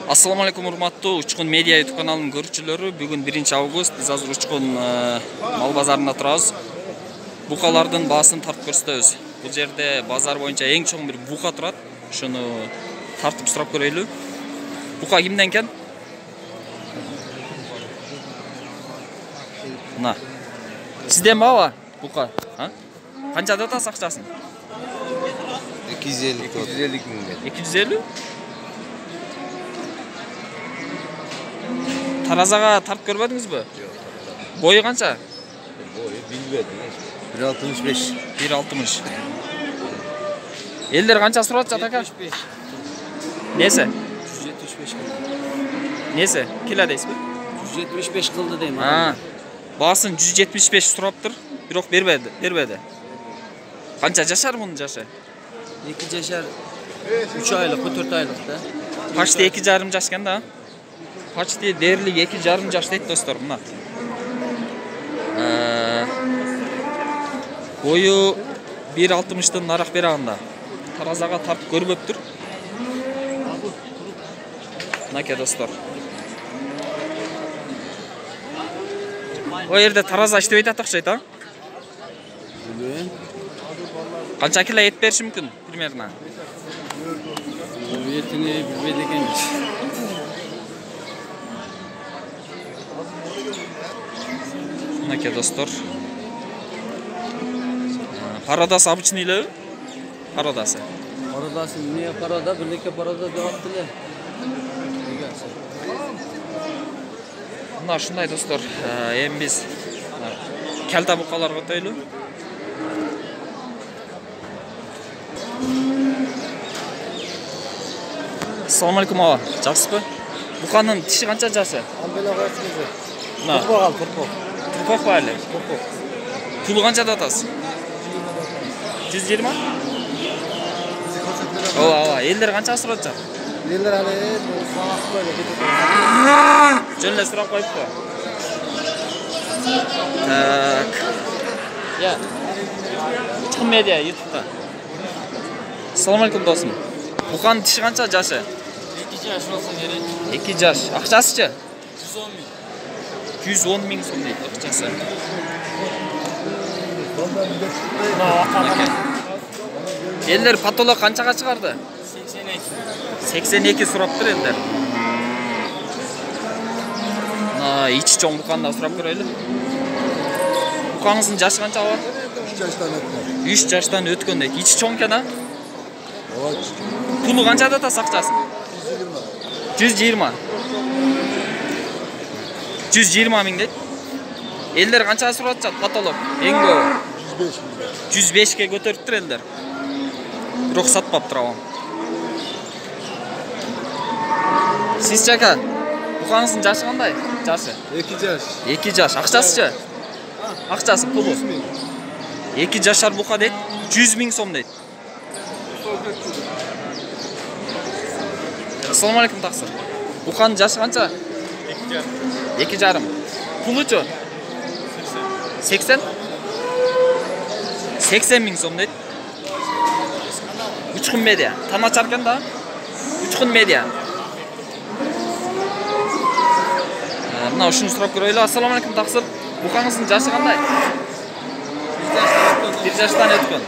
Assalamu alaikum урматтуу Учкун медиа YouTube каналынын көрүүчүлөрү. Бүгүн 1 август. Биз азыр Учкун мал базарында турабыз. Букалардын баасын тартып көрсөтөбүз. Бул жерде базар боюнча эң чоң бир бука турат. Ошону тартып сурап көрөйлү. Бука кимден экен? Мына. Сизден баба бука? Канча деп атасыз акчасын? 250 миң. 250? Таразага тартып көрбөдүңүзбү? Бою канча? Бою билбедим. 1.65. 1.60. Элдер канча сурап атат ака? 75. Несе? 175. Несе? Кило дейсизби? 175 кылды дейм. Баасын 175 сураптыр, бирок бербеди. Канча жашар мунун жашы? 2 жашар 3 айлык, 4 айлык да. Почти 2,5 жаш экен да. Почти дээрлик 2,5 жаш дейт достор, мына. Бою 1.60-тан нараак бераганда. Таразага тартып көрбөптүр. Мынаке достор. О жерде тараза иштебей атат окшойт, а? Канча кило эт бериши мүмкүн примерно? Этини билбейт экенбиз. Мынаке достор. Пародасы обычный эле? Пародасы. Пародасы эмне парода, бирлеке парода деп атты эле. Мына ушундай достор, эми биз калта букаларга өтөйлү. Assalamu alaikum aba. Жакшысызбы? Буканын тиши канча жашы? Амбела койсуңуз. Мына. Турпок. Турпок ба эле? Турпок. Пулу канча деп атасыз? 120? Ооба, элдер канча сурап жатат? Элдер али сабак Жөн эле сурап коюпту. Так. Я. Учкун медиа YouTube'да. Assalamu alaikum досум. Буканын тиши канча жашы? 2 жаш болсо керек. 2 жаш. Акчасычы? 110 миң. 110 миң сом дейт акчасы. Элдер потолок канчага чыгарды? 82 сураптыр элдер. Мына ичи чоң буканы сурап көрөйлү. Букаңыздын жашы канча бар? 3 жаштан өткөн. 3 жаштан өткөн дейт. Ичи чоң экен, а? Пулу канча деп атасыз акчасын? 120. 120 миң дейт. Элдер канча сурап жатат потолок? Эң көбү 105ке көтөрүптүр элдер. Бирок сатпаптыр абам. Сиз жака, букаңыздын жашы кандай? Жашы? 2 жаш. 2 жаш. Акчасычы? Акчасы пулу? 2 жашар бука дейт. 100 миң сом дейт. Assalamu alaikum таксыр. Буканын жашы канча? 2,5. Пулучу? 80? 80 миң сом дейт. Учкун медиа. Таначар экен да? Учкун медиа. Мына ушуну сурап көрөйлү. Assalamu alaikum таксыр. Букаңыздын жашы кандай? 1 жаштан өткөн.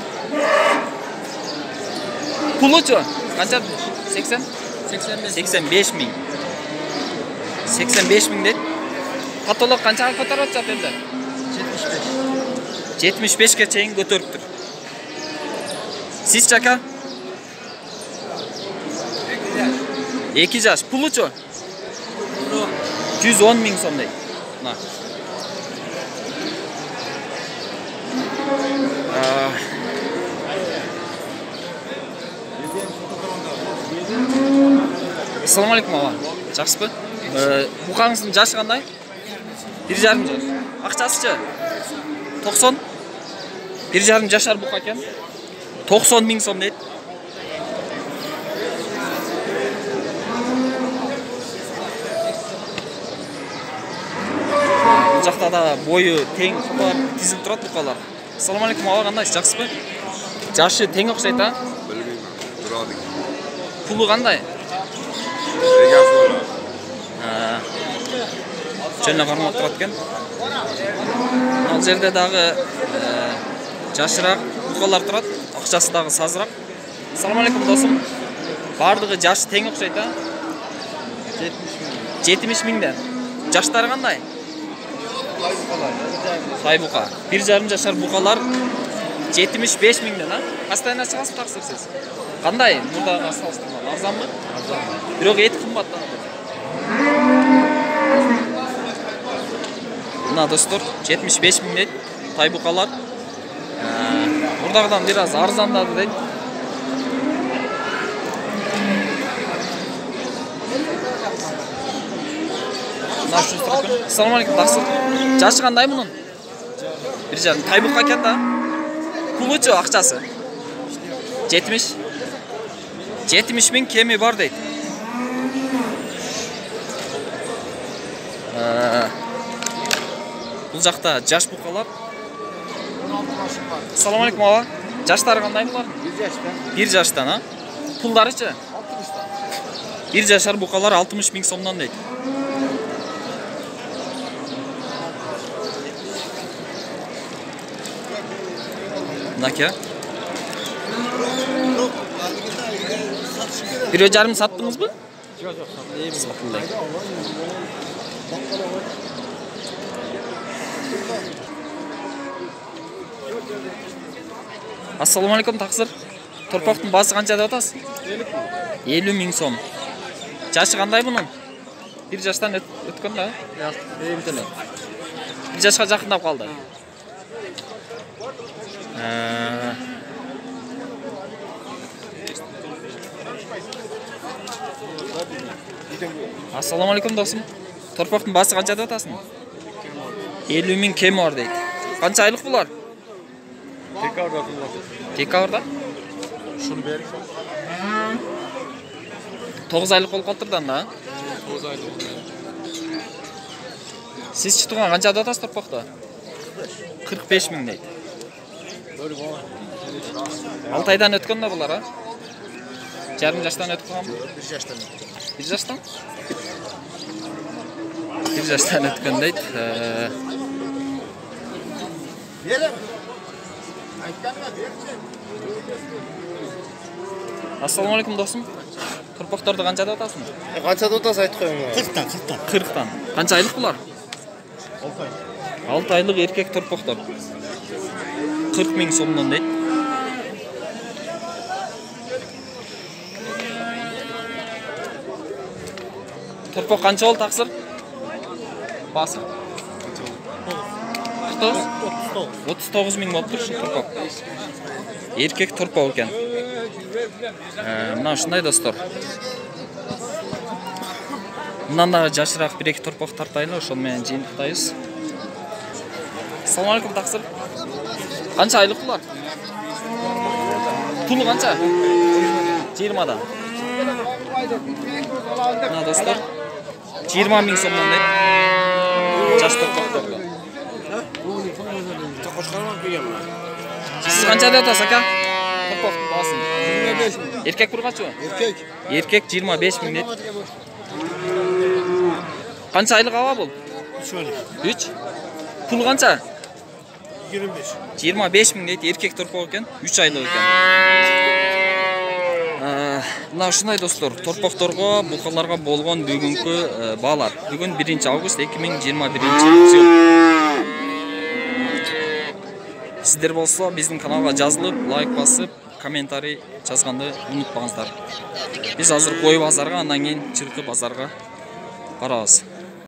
Пулучу? Канча? 80? 85 миң. 85 миң дейт. Потолок канчага көтөрүп жатат элдер? 75ке чейин көтөрүптүр. Сиз жака? 2 жаш. Пулучу? 110 миң сом дейт. Мына. Assalamu alaikum aba. Жакшысызбы? Букаңыздын жашы кандай? 1,5 жаш. Акчасычы? 90? 1,5 жашар бука экен. 90 миң сом дейт. Бул жакта да бою тең тизилип турат букалар. Assalamu alaikum aba, кандайсыз? Жакшысызбы? Жашы тең окшойт, а? Bilmeyim. Duradi. Pulu qanday? Egasi жөнө кармап турат экен. Ал жерде дагы жашыраак букалар турат, акчасы дагы сазыраак. Assalamu alaikum досум. Бардыгы жашы тең окшойт, а? 70 миңден. Жаштары кандай? Тайбука. 1,5 жашар букалар 75 миңден, а? Постоянно чыгасыз таксыр сиз. Кандай? Мурдага салыштырмага арзанбы? Арзан. Бирок эти кымбат да. Мына достор, 75 миң дейт. Тайбукалар. Мурдагыдан бир аз арзандады дейт. Assalamu alaikum таксыр. Жашы кандай мунун? 1,5 тайбука экен да. Пулучу акчасы. 70 миң кеми бар дейт. Бул жакта жаш букалар. Assalamu alaikum aba. Жаштары кандай булар? 1 жаштан, а? Пулдарычы? 1 жашар букалар 60 миң сомдон дейт. Наке? 1,5 sattыңызбы? Жок, Сатылды. Assalamu alaikum таксыр. Торпоктун баасы канча деп атасыз? 50 миң сом. Жашы кандай бунун? 1 жаштан өткөн да? Эйимтеле. 1 жашка жакындап калды. Assalamu alaikum досым. Торпоктун баасы канча деп атасың? 50 миң кеми бар дейт. Канча айлык булар? Декабрда? Шуну бер. 9 айлык болуп калдырдан да? 9 айлык. Сиз чытуган канча деп атасыз торпокто? 45 миң дейт. 6 айдан өткөн да булар, а? Жарым жаштан өтүп калганбы? 1 жаштан. 1 жаштан? 1 жаштан өткөн дейт. Assalamu alaikum досым. Торпокторду канча деп атасың? Канча деп атасыз айтып коюңуз. 40тан. Канча айлык булар? 6 айлык эркек торпоктор. 40 миң сомдон дейт. Торпок канча болду таксыр? Басы. 39 миң болуптур ушу торпок. Эркек торпок экен. Мына ушундай достор. Мындан дагы жашыраак 1-2 торпок тартайлы, ошол менен жыйынтыктайбыз. Assalamu alaikum таксыр. Канча айлык булар? Тулу канча? 20дан. Мына достор, 20 миң сомдон дейт. Жаш торпокторду. Сиз канча деп атасыз ака? Торпоктун баасын. 25 миң. Эркек бургачыбы? Эркек 25 миң дейт. Канча айлык аба бул? 3 айлык. 3? Пул канча? 25 миң дейт. Эркек торпок экен, 3 айлык экен. Мына ушундай достор, торпокторго, букаларга болгон бүгүнкү баалар. Бүгүн 1 август 2021-жыл. Сиздер болсо биздин каналга жазылып, лайк басып, комментарий жазганды унутпаңыздар. Биз азыр кой базарга, андан кийин чыркы базарга барабыз.